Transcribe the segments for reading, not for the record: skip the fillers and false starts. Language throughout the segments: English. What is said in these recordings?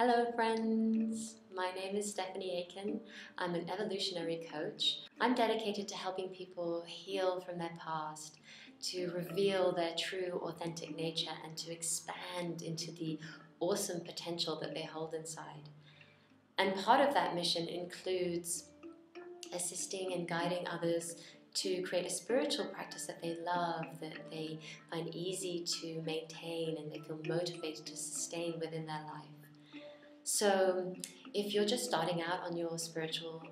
Hello friends, my name is Stephanie Aiken. I'm an evolutionary coach. I'm dedicated to helping people heal from their past, to reveal their true authentic nature and to expand into the awesome potential that they hold inside. And part of that mission includes assisting and guiding others to create a spiritual practice that they love, that they find easy to maintain and they feel motivated to sustain within their life. So, if you're just starting out on your spiritual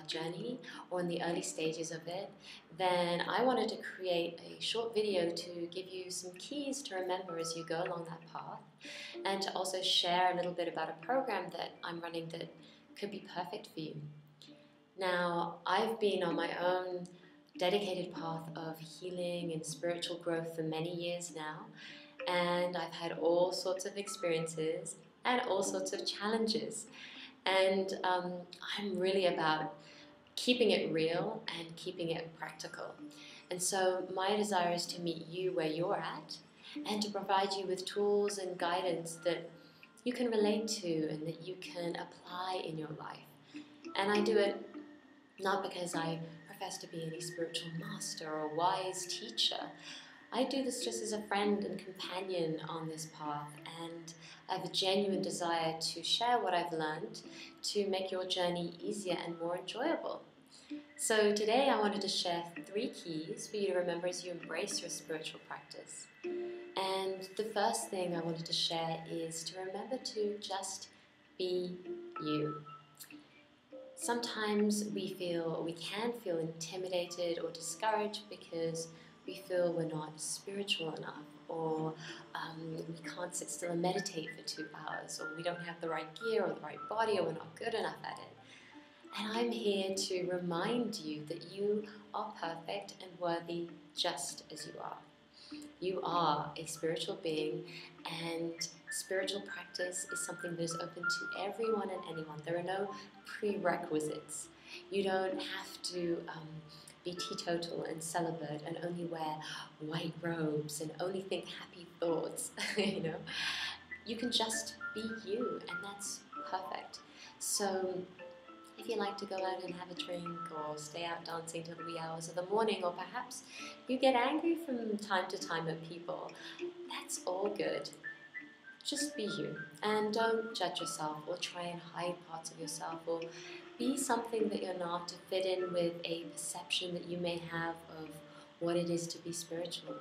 journey or in the early stages of it, then I wanted to create a short video to give you some keys to remember as you go along that path, and to also share a little bit about a program that I'm running that could be perfect for you. Now, I've been on my own dedicated path of healing and spiritual growth for many years now, and I've had all sorts of experiences and all sorts of challenges. And I'm really about keeping it real and keeping it practical. And so my desire is to meet you where you're at and to provide you with tools and guidance that you can relate to and that you can apply in your life. And I do it not because I profess to be any spiritual master or wise teacher. I do this just as a friend and companion on this path, and I have a genuine desire to share what I've learned to make your journey easier and more enjoyable. So today I wanted to share 3 keys for you to remember as you embrace your spiritual practice. And the first thing I wanted to share is to remember to just be you. Sometimes we can feel intimidated or discouraged because we feel we're not spiritual enough, or we can't sit still and meditate for 2 hours, or we don't have the right gear or the right body, or we're not good enough at it. And I'm here to remind you that you are perfect and worthy just as you are. You are a spiritual being, and spiritual practice is something that is open to everyone and anyone. There are no prerequisites. You don't have to be teetotal and celibate and only wear white robes and only think happy thoughts. You can just be you, and that's perfect. So if you like to go out and have a drink or stay out dancing till the wee hours of the morning, or perhaps you get angry from time to time at people, that's all good. Just be you, and don't judge yourself or try and hide parts of yourself or be something that you're not to fit in with a perception that you may have of what it is to be spiritual.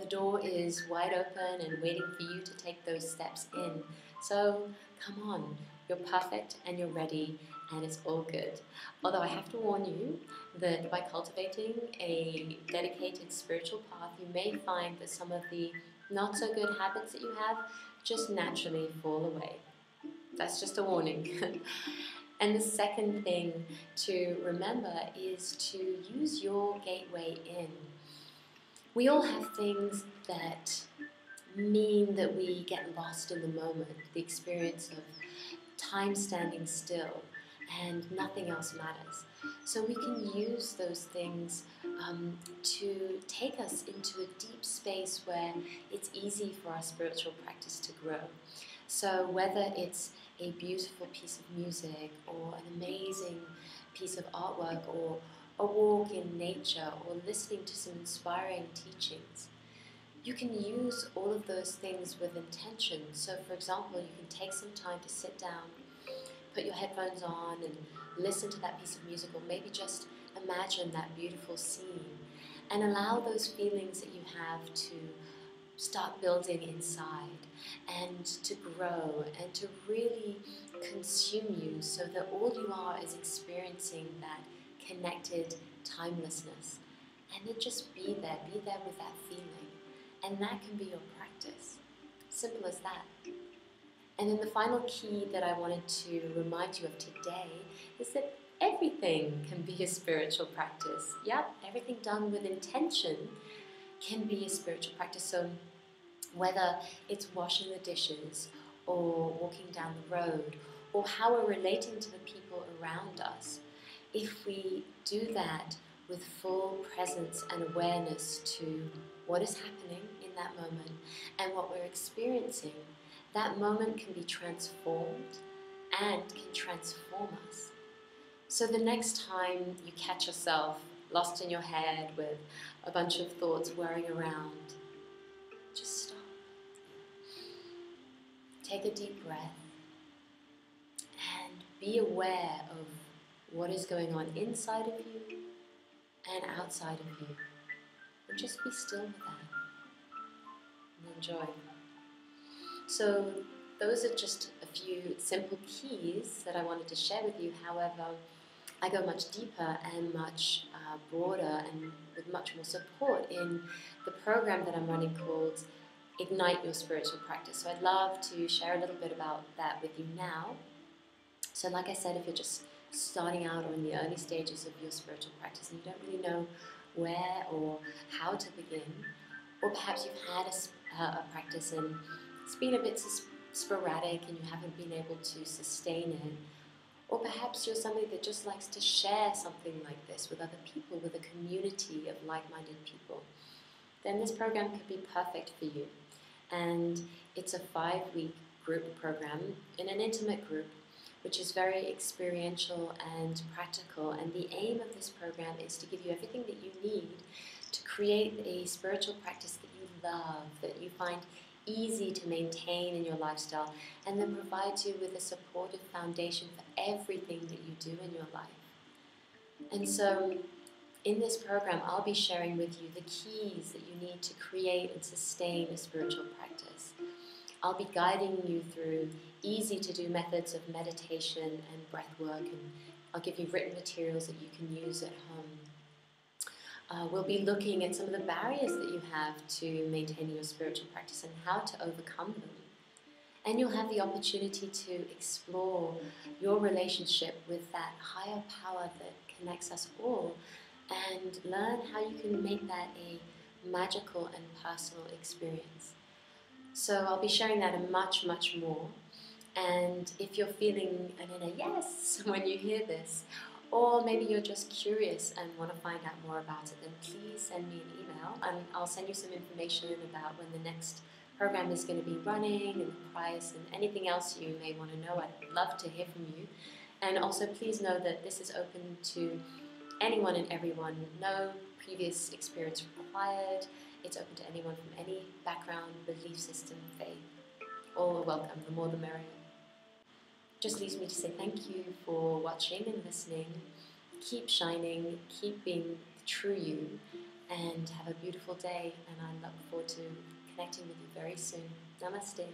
The door is wide open and waiting for you to take those steps in. So come on, you're perfect and you're ready, and it's all good. Although I have to warn you that by cultivating a dedicated spiritual path, you may find that some of the not so good habits that you have just naturally fall away. That's just a warning. And the second thing to remember is to use your gateway in. We all have things that mean that we get lost in the moment, the experience of time standing still and nothing else matters. So we can use those things to take us into a deep space where it's easy for our spiritual practice to grow. So whether it's a beautiful piece of music or an amazing piece of artwork or a walk in nature or listening to some inspiring teachings, you can use all of those things with intention. So for example, you can take some time to sit down, put your headphones on and listen to that piece of music, or maybe just imagine that beautiful scene and allow those feelings that you have to start building inside and to grow and to really consume you, so that all you are is experiencing that connected timelessness. And then just be there with that feeling, and that can be your practice. Simple as that. And then the final key that I wanted to remind you of today is that everything can be a spiritual practice. Yep, everything done with intention can be a spiritual practice. So whether it's washing the dishes or walking down the road or how we're relating to the people around us, if we do that with full presence and awareness to what is happening in that moment and what we're experiencing, that moment can be transformed and can transform us. So the next time you catch yourself lost in your head with a bunch of thoughts whirring around, just stop. Take a deep breath and be aware of what is going on inside of you and outside of you. And just be still with that and enjoy. So those are just a few simple keys that I wanted to share with you. However, I go much deeper and much broader and with much more support in the program that I'm running called Ignite Your Spiritual Practice. So I'd love to share a little bit about that with you now. So like I said, if you're just starting out or in the early stages of your spiritual practice and you don't really know where or how to begin, or perhaps you've had a practice and it's been a bit sporadic and you haven't been able to sustain it, or perhaps you're somebody that just likes to share something like this with other people, with a community of like-minded people, then this program could be perfect for you. And it's a 5-week group program in an intimate group, which is very experiential and practical. And the aim of this program is to give you everything that you need to create a spiritual practice that you love, that you find easy to maintain in your lifestyle, and then provides you with a supportive foundation for everything that you do in your life. And so in this program, I'll be sharing with you the keys that you need to create and sustain a spiritual practice. I'll be guiding you through easy-to-do methods of meditation and breath work, and I'll give you written materials that you can use at home. We'll be looking at some of the barriers that you have to maintaining your spiritual practice and how to overcome them. And you'll have the opportunity to explore your relationship with that higher power that connects us all and learn how you can make that a magical and personal experience. So I'll be sharing that and much, much more. And if you're feeling an inner yes when you hear this, or maybe you're just curious and want to find out more about it, then please send me an email and I'll send you some information about when the next program is going to be running and the price and anything else you may want to know. I'd love to hear from you. And also please know that this is open to anyone and everyone. No previous experience required. It's open to anyone from any background, belief system, faith. All are welcome, the more the merrier. Just leaves me to say thank you for watching and listening. Keep shining, keep being the true you, and have a beautiful day. And I look forward to connecting with you very soon. Namaste.